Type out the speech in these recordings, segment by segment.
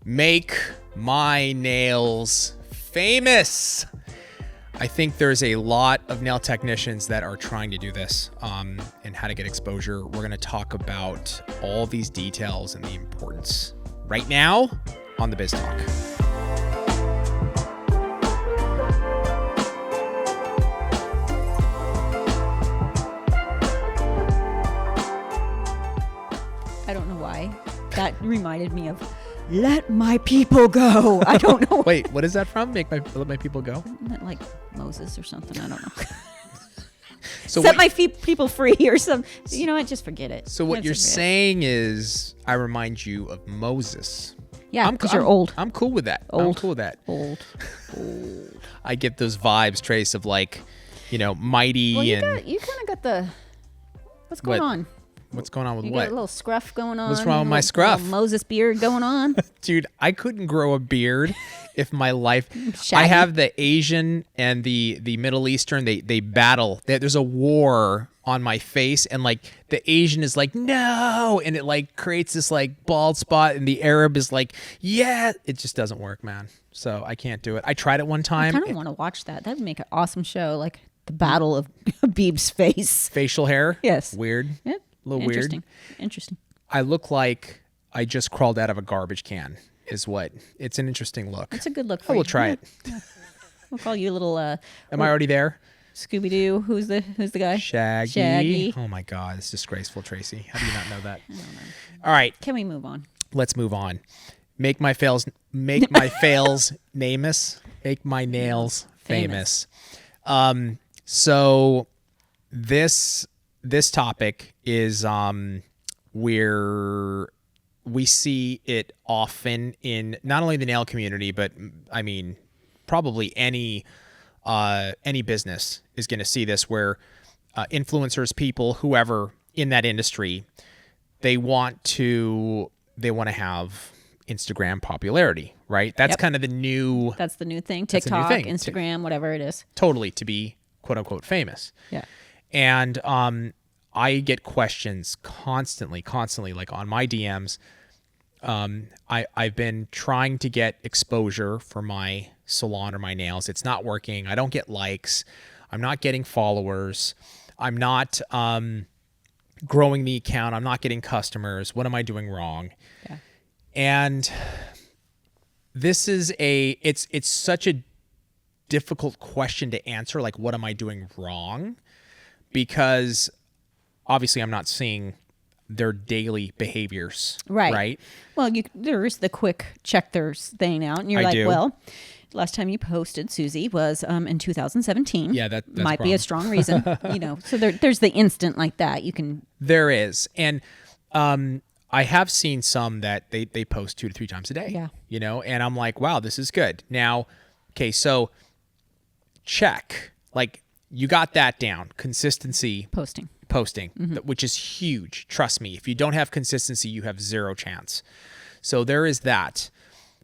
Make my nails famous. I think there's a lot of nail technicians that are trying to do this and how to get exposure. We're going to talk about all these details and the importance right now on the Biz Talk. I don't know why. That reminded me of "Let my people go." I don't know. Wait, what is that from? Let my people go? Isn't that like Moses or something? I don't know. So Set my people free or something. You know what? Just forget it. So what you're saying is I remind you of Moses. Yeah, because you're old. I'm cool with that. Old. I'm cool with that. Old. I get those vibes, Trace, of like, mighty Well, and... you kind of got the... What's going on? What's going on with you what? You got a little scruff going on. What's wrong with my scruff? Moses beard going on. Dude, I couldn't grow a beard if my life... Shaggy. I have the Asian and the Middle Eastern. They battle. There's a war on my face, and like the Asian is like, no, and it like creates this like bald spot, and the Arab is like, yeah. It just doesn't work, man. So I can't do it. I tried it one time. I kind of want to watch that. That'd make an awesome show, like the battle of Habib's face. Facial hair? Yes. Weird. Yep. A little weird. Interesting. I look like I just crawled out of a garbage can is what. It's an interesting look. It's a good look for I will you. try it. Yeah. We'll call you a little... Am I already there? Scooby-Doo. Who's the guy? Shaggy. Oh my God, it's disgraceful, Tracy. How do you not know that? I don't know. All right. Can we move on? Let's move on. Make my fails famous. Make my nails famous. So this topic is where we see it often in not only the nail community, but I mean probably any business is going to see this, where influencers, people, whoever in that industry, they want to have Instagram popularity, right? That's kind of the new... That's the new thing. TikTok, Instagram, whatever it is. Totally, to be quote unquote famous. Yeah. And I get questions constantly, like on my DMs. I've been trying to get exposure for my salon or my nails. It's not working. I don't get likes. I'm not getting followers. I'm not growing the account. I'm not getting customers. What am I doing wrong? Yeah. And this is it's such a difficult question to answer. Like, what am I doing wrong? Because obviously I'm not seeing their daily behaviors. Right. Well, there's the quick check their thing out, and you're well, last time you posted, Susie, was in 2017. Yeah, that might be a strong reason. So there's the instant like that. You can. There is, and I have seen some that they post 2 to 3 times a day. Yeah. And I'm like, wow, this is good. Now, okay, so check, like you got that down. Consistency. Posting, which is huge. Trust me, if you don't have consistency, you have zero chance. So there is that.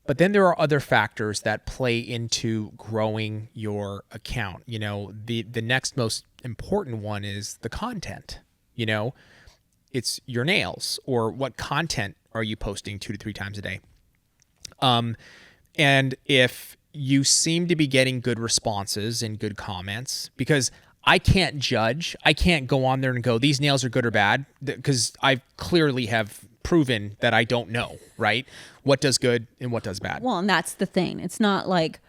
But then there are other factors that play into growing your account. The next most important one is the content. It's your nails, or what content are you posting 2 to 3 times a day. And if you seem to be getting good responses and good comments, because I can't judge. I can't go on there and go, these nails are good or bad, because I clearly have proven that I don't know, right? What does good and what does bad. Well, and that's the thing. It's not like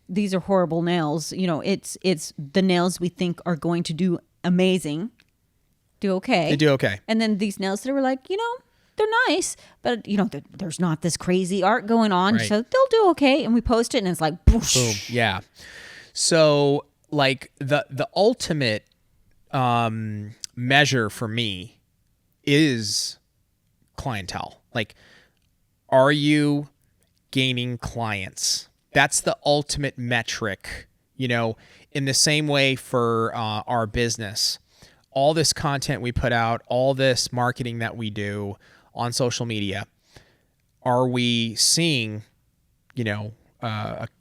these are horrible nails. It's the nails we think are going to do amazing, do okay. They do okay. And then these nails that were like, they're nice, but there's not this crazy art going on, right. So they'll do okay. And we post it, and it's like, boosh. Boom. Yeah. So like the ultimate measure for me is clientele. Like, are you gaining clients? That's the ultimate metric. In the same way for our business, all this content we put out, all this marketing that we do on social media, are we seeing,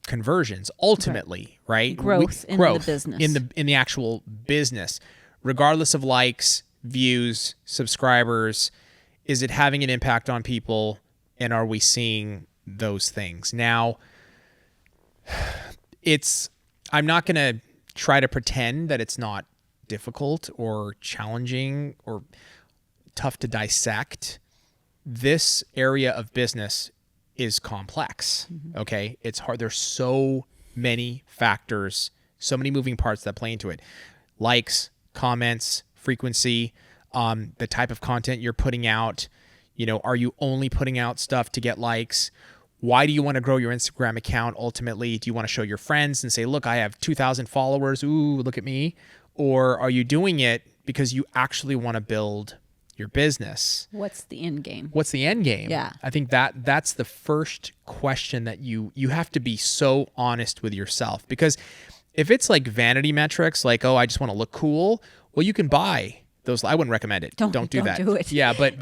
conversions ultimately, right? Growth in the business, in the actual business, regardless of likes, views, subscribers. Is it having an impact on people? And are we seeing those things. Now, I'm not going to try to pretend that it's not difficult or challenging or tough to dissect. This area of business is complex. Okay. It's hard. There's so many factors, so many moving parts that play into it. Likes, comments, frequency, the type of content you're putting out. Are you only putting out stuff to get likes? Why do you want to grow your Instagram account? Ultimately, do you want to show your friends and say, look, I have 2,000 followers. Ooh, look at me. Or are you doing it because you actually want to build your business? What's the end game? What's the end game? Yeah. I think that's the first question that you have to be so honest with yourself, because if it's like vanity metrics, like, oh, I just want to look cool, well, you can buy those. I wouldn't recommend it. Don't do that. Don't do it. Yeah, but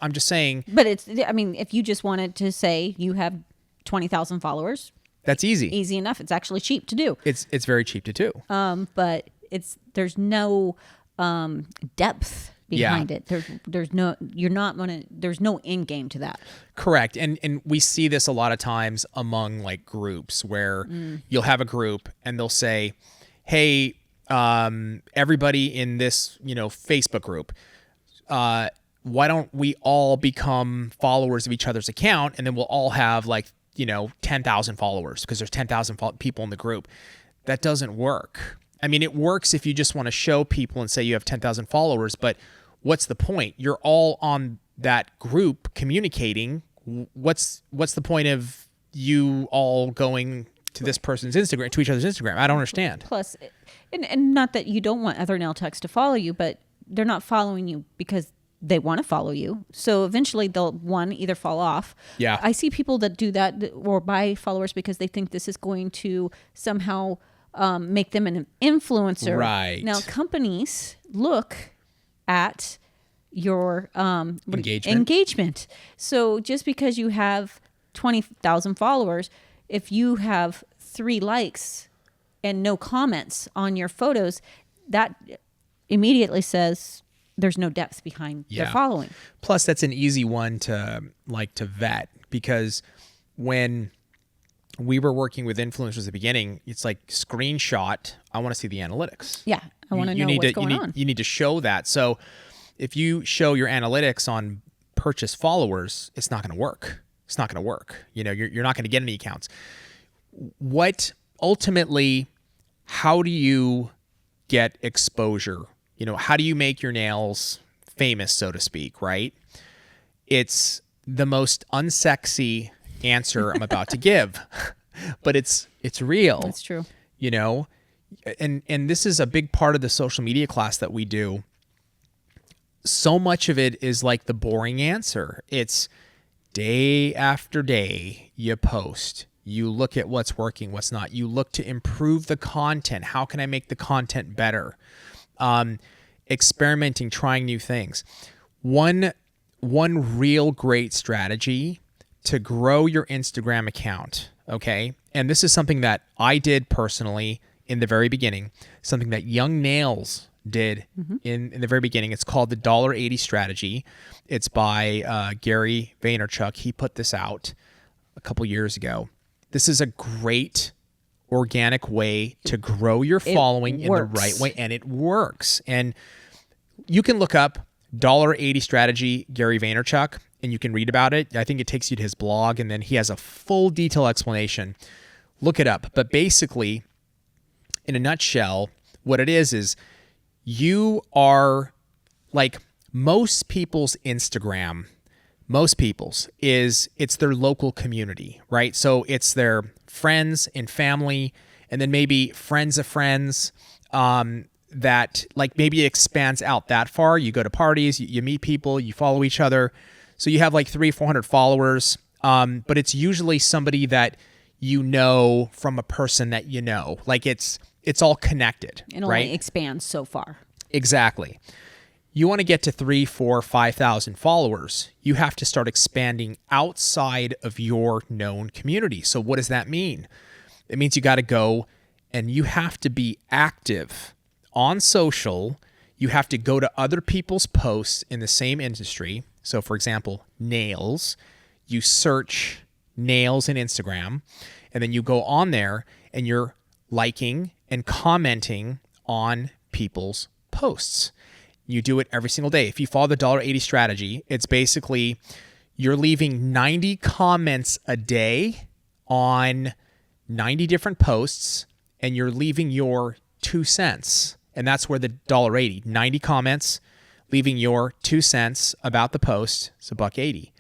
I'm just saying. But if you just wanted to say you have 20,000 followers, that's easy. Easy enough. It's actually cheap to do. It's very cheap to do. But there's no depth behind it. There's no end game to that. Correct. And we see this a lot of times among like groups where you'll have a group and they'll say, hey, everybody in this, Facebook group, why don't we all become followers of each other's account, and then we'll all have 10,000 followers because there's 10,000 people in the group. That doesn't work. I mean, it works if you just want to show people and say you have 10,000 followers, but what's the point? You're all on that group communicating. What's the point of you all going to this person's Instagram, to each other's Instagram? I don't understand. Plus, and not that you don't want other nail techs to follow you, but they're not following you because they want to follow you. So eventually they'll either fall off. Yeah. I see people that do that or buy followers because they think this is going to somehow make them an influencer. Right. Now companies look at your engagement. So just because you have 20,000 followers, if you have 3 likes and no comments on your photos, that immediately says there's no depth behind their following. Plus, that's an easy one to vet, because when we were working with influencers at the beginning, it's like screenshot. I want to see the analytics. Yeah, I want to know what's going on. You need to show that. So if you show your analytics on purchase followers, it's not going to work. It's not going to work. You're not going to get any accounts. What ultimately, how do you get exposure? How do you make your nails famous, so to speak, right? It's the most unsexy answer I'm about to give, but it's real. That's true. And this is a big part of the social media class that we do. So much of it is like the boring answer. It's day after day you post. You look at what's working, what's not. You look to improve the content. How can I make the content better? Experimenting, trying new things. One real great strategy to grow your Instagram account, okay? And this is something that I did personally in the very beginning, something that Young Nails did in the very beginning. It's called the $1.80 strategy. It's by Gary Vaynerchuk. He put this out a couple years ago. This is a great organic way to grow your following in the right way, and it works. And you can look up $1.80 strategy, Gary Vaynerchuk, and you can read about it. I think it takes you to his blog, and then he has a full detailed explanation. Look it up. But basically, in a nutshell, what it is you are like most people's Instagram, it's their local community, right? So it's their friends and family, and then maybe friends of friends, that like maybe it expands out that far. You go to parties, you meet people, you follow each other. So you have like 300-400 followers, but it's usually somebody that you know from a person that you know. Like it's all connected, it right? only expands so far. Exactly. You want to get to 3,000, 4,000, 5,000 followers, you have to start expanding outside of your known community. So what does that mean? It means you got to go and you have to be active on social. You have to go to other people's posts in the same industry. So for example, nails, you search nails in Instagram, and then you go on there and you're liking and commenting on people's posts. You do it every single day. If you follow the $1.80 strategy, it's basically you're leaving 90 comments a day on 90 different posts, and you're leaving your 2 cents. And that's where the $1.80, 90 comments, leaving your 2 cents about the post, it's $1.80.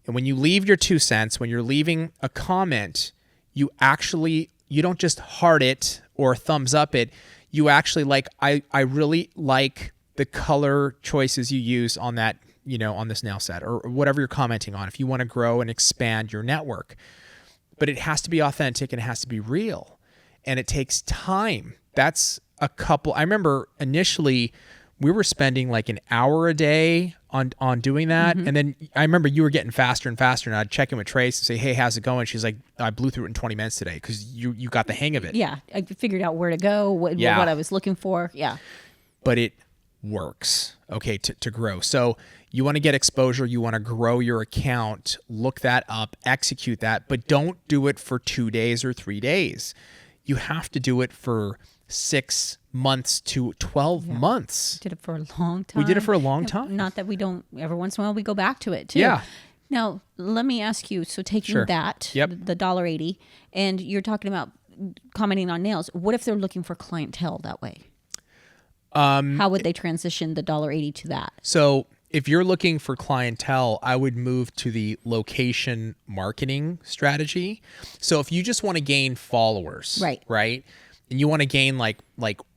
And when you leave your 2 cents, when you're leaving a comment, you don't just heart it or thumbs up it. You actually I really like the color choices you use on that, on this nail set or whatever you're commenting on, if you want to grow and expand your network. But it has to be authentic and it has to be real. And it takes time. That's I remember initially we were spending like an hour a day on doing that. Mm-hmm. And then I remember you were getting faster and faster, and I'd check in with Trace and say, hey, how's it going? She's like, I blew through it in 20 minutes today because you got the hang of it. Yeah. I figured out where to go, what I was looking for. Yeah. But it works, okay, to grow. So you want to get exposure. You want to grow your account. Look that up. Execute that. But don't do it for 2 days or 3 days. You have to do it for 6 months to 12 months. Did it for a long time. We did it for a long time. Not that we don't, every once in a while we go back to it too. Yeah. Now, let me ask you, so taking that, the $1.80, and you're talking about commenting on nails, what if they're looking for clientele that way? How would they transition the $1.80 to that? So if you're looking for clientele, I would move to the location marketing strategy. So if you just want to gain followers, right? And you want to gain like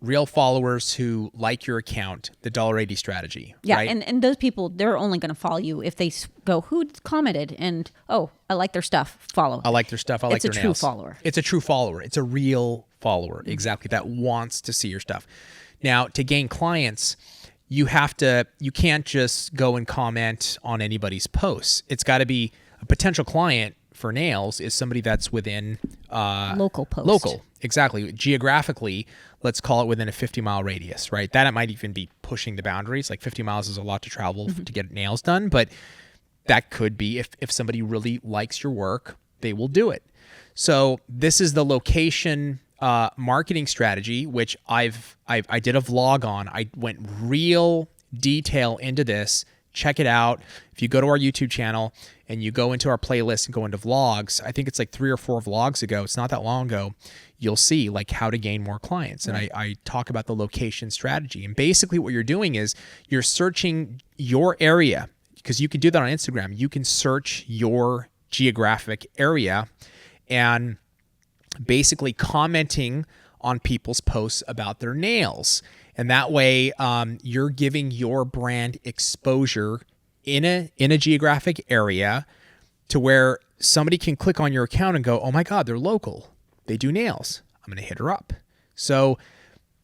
real followers who like your account, the $1.80 strategy. Yeah, right? and those people, they're only going to follow you if they go, who commented? And, oh, I like their stuff, follow. I like their stuff, I like their nails. It's a true follower. It's a true follower. It's a real follower, exactly, that wants to see your stuff. Now, to gain clients, you can't just go and comment on anybody's posts. It's got to be a potential client for nails is somebody that's within local post. Local, exactly. Geographically, let's call it within a 50-mile radius, right? That it might even be pushing the boundaries. Like 50 miles is a lot to travel to get nails done, but that could be if somebody really likes your work, they will do it. So this is the location marketing strategy, which I did a vlog on. I went real detail into this. Check it out. If you go to our YouTube channel and you go into our playlist and go into vlogs, I think it's like 3 or 4 vlogs ago. It's not that long ago. You'll see like how to gain more clients. And I talk about the location strategy. And basically what you're doing is you're searching your area, because you can do that on Instagram. You can search your geographic area and basically commenting on people's posts about their nails. And that way, you're giving your brand exposure in a geographic area to where somebody can click on your account and go, oh my God, they're local. They do nails. I'm going to hit her up. So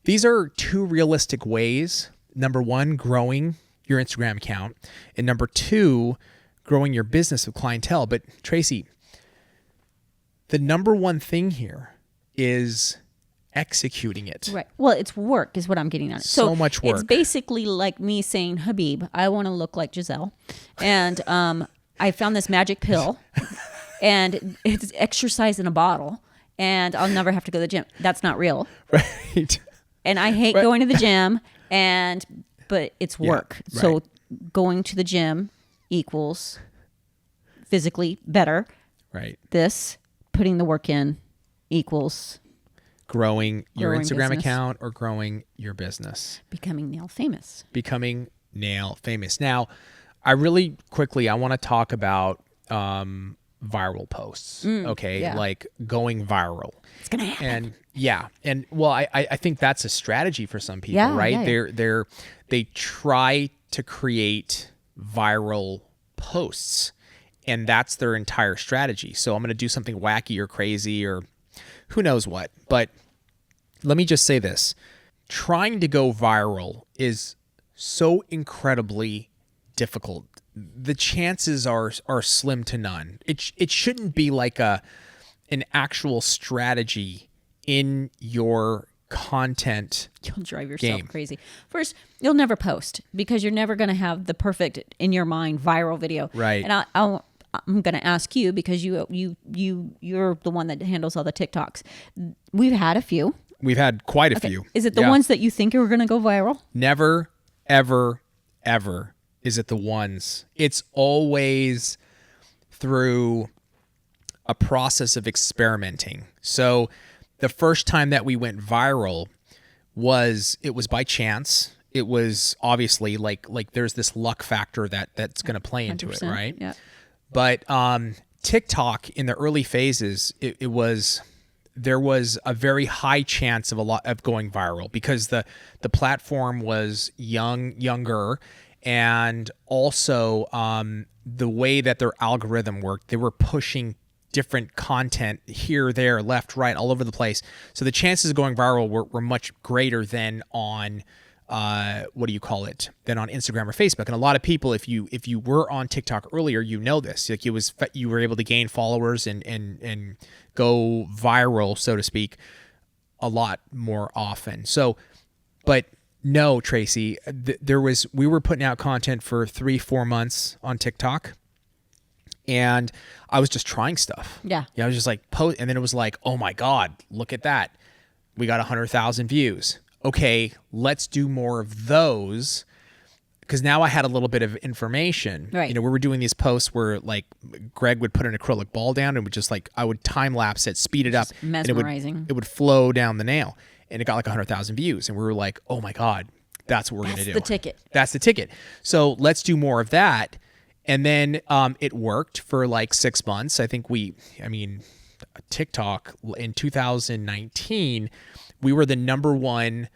these are 2 realistic ways. Number 1, growing your Instagram account. And number 2, growing your business with clientele. But Tracy, the number 1 thing here is executing it. Right. Well, it's work is what I'm getting at. So much work. It's basically like me saying, Habib, I want to look like Giselle. And I found this magic pill and it's exercise in a bottle and I'll never have to go to the gym. That's not real. Right. And I hate going to the gym but it's work. Yeah, right. So going to the gym equals physically better. Right. This, putting the work in equals growing your Instagram business. account or growing your business. Becoming nail famous. Now, I really quickly, I want to talk about viral posts. Okay. Yeah. Like going viral. It's going to happen. And well, I think that's a strategy for some people, right? Yeah. They try to create viral posts and that's their entire strategy. So I'm going to do something wacky or crazy or who knows what. But let me just say this. Trying to go viral is so incredibly difficult. The chances are slim to none. It shouldn't be like an actual strategy in your content. You'll drive yourself crazy. First, you'll never post because you're never going to have the perfect in your mind viral video. Right. And I'm going to ask you because you're the one that handles all the TikToks. We've had a few. We've had quite a few. Is it the ones that you think are going to go viral? Never, ever, ever is it the ones. It's always through a process of experimenting. So the first time that we went viral was by chance. It was obviously like there's this luck factor that's going to play into it, right? Yeah. But TikTok in the early phases, there was a very high chance of going viral because the platform was younger, and also the way that their algorithm worked, they were pushing different content here, there, left, right, all over the place. So the chances of going viral were much greater than on than on Instagram or Facebook. And a lot of people, if you were on TikTok earlier, you know this. Like you were able to gain followers and go viral, so to speak, a lot more often. So, but no, Tracy, we were putting out content for 3-4 months on TikTok, and I was just trying stuff. Yeah. I was just like post, and then it was like, oh my God, look at that. We got 100,000 views. Okay, let's do more of those, because now I had a little bit of information. Right. We were doing these posts where like Greg would put an acrylic ball down and would just like, I would time lapse it, speed it up. Mesmerizing. And it would flow down the nail, and it got like 100,000 views. And we were like, oh my God, that's what we're going to do. That's the ticket. That's the ticket. So let's do more of that. And then it worked for like 6 months. I think TikTok in 2019, we were the number one.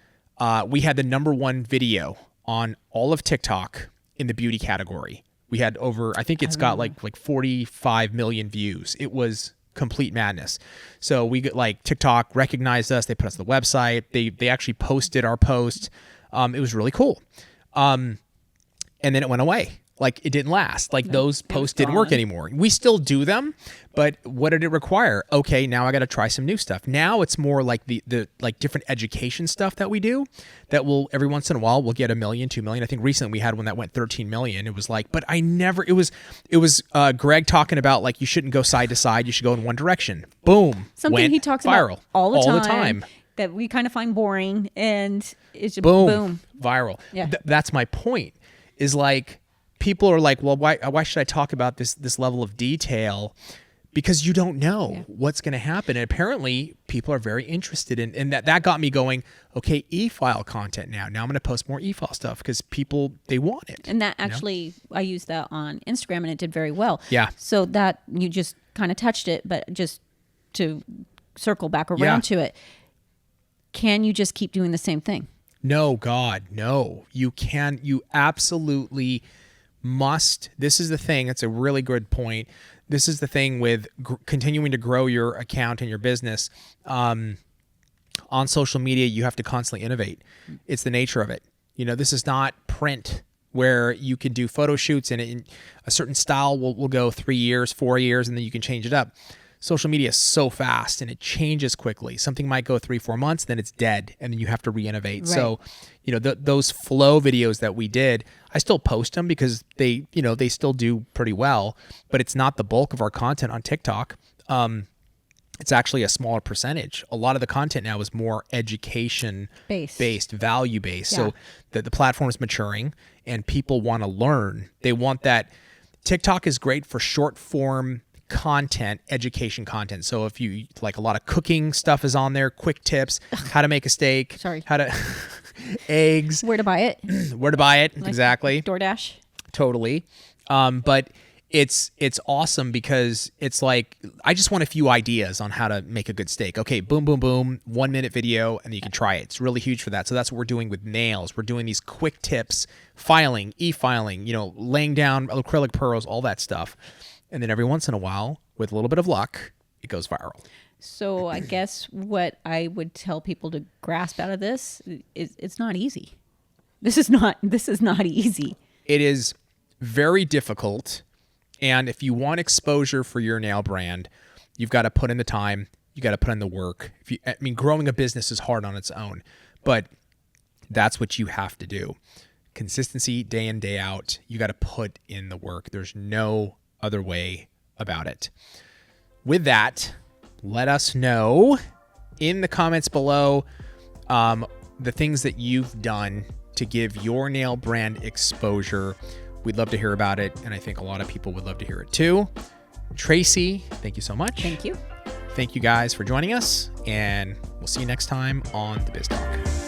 We had the number one video on all of TikTok in the beauty category. We had over, I think it's got like 45 million views. It was complete madness. So we got like TikTok recognized us. They put us on the website. They actually posted our post. It was really cool. And then it went away. Like it didn't last. Like those posts didn't work anymore. We still do them, but what did it require? Okay, now I got to try some new stuff. Now it's more like the like different education stuff that we do that will every once in a while we'll get 1 million, 2 million. I think recently we had one that went 13 million. It was like, but it was Greg talking about like you shouldn't go side to side. You should go in one direction. Boom. Something he talks viral about all the time. That we kind of find boring, and it's just boom. Viral. Yeah. That's my point. Is like, people are like, well, why should I talk about this level of detail? Because you don't know what's going to happen. And apparently people are very interested in that got me going, okay, e-file content now. Now I'm going to post more e-file stuff because people, they want it. And that actually, I used that on Instagram and it did very well. Yeah. So that you just kind of touched it, but just to circle back around to it, can you just keep doing the same thing? No, God, no. You absolutely must. This is the thing. It's a really good point. This is the thing with continuing to grow your account and your business. On social media, you have to constantly innovate. It's the nature of it. This is not print where you can do photo shoots and a certain style will go 3 years, 4 years, and then you can change it up. Social media is so fast and it changes quickly. Something might go 3-4 months, then it's dead, and then you have to reinnovate. Right. So, those flow videos that we did, I still post them because they still do pretty well, but it's not the bulk of our content on TikTok. It's actually a smaller percentage. A lot of the content now is more education-based, value-based. Yeah. So the platform is maturing and people want to learn. They want that. TikTok is great for short-form content, education content. So if you like, a lot of cooking stuff is on there, quick tips, how to make a steak, how to eggs, where to buy it, like exactly. DoorDash. Totally. But it's awesome because it's like, I just want a few ideas on how to make a good steak. Okay, boom, boom, boom, 1 minute video, and you can try it. It's really huge for that. So that's what we're doing with nails. We're doing these quick tips, filing, e-filing, laying down acrylic pearls, all that stuff. And then every once in a while, with a little bit of luck, it goes viral. So I guess what I would tell people to grasp out of this is it's not easy. This is not easy. It is very difficult. And if you want exposure for your nail brand, you've got to put in the time. You got to put in the work. Growing a business is hard on its own, but that's what you have to do. Consistency, day in, day out. You got to put in the work. There's no other way about it. With that, let us know in the comments below the things that you've done to give your nail brand exposure. We'd love to hear about it, and I think a lot of people would love to hear it too. Tracy, thank you so much. Thank you. Thank you guys for joining us, and we'll see you next time on The Biz Talk.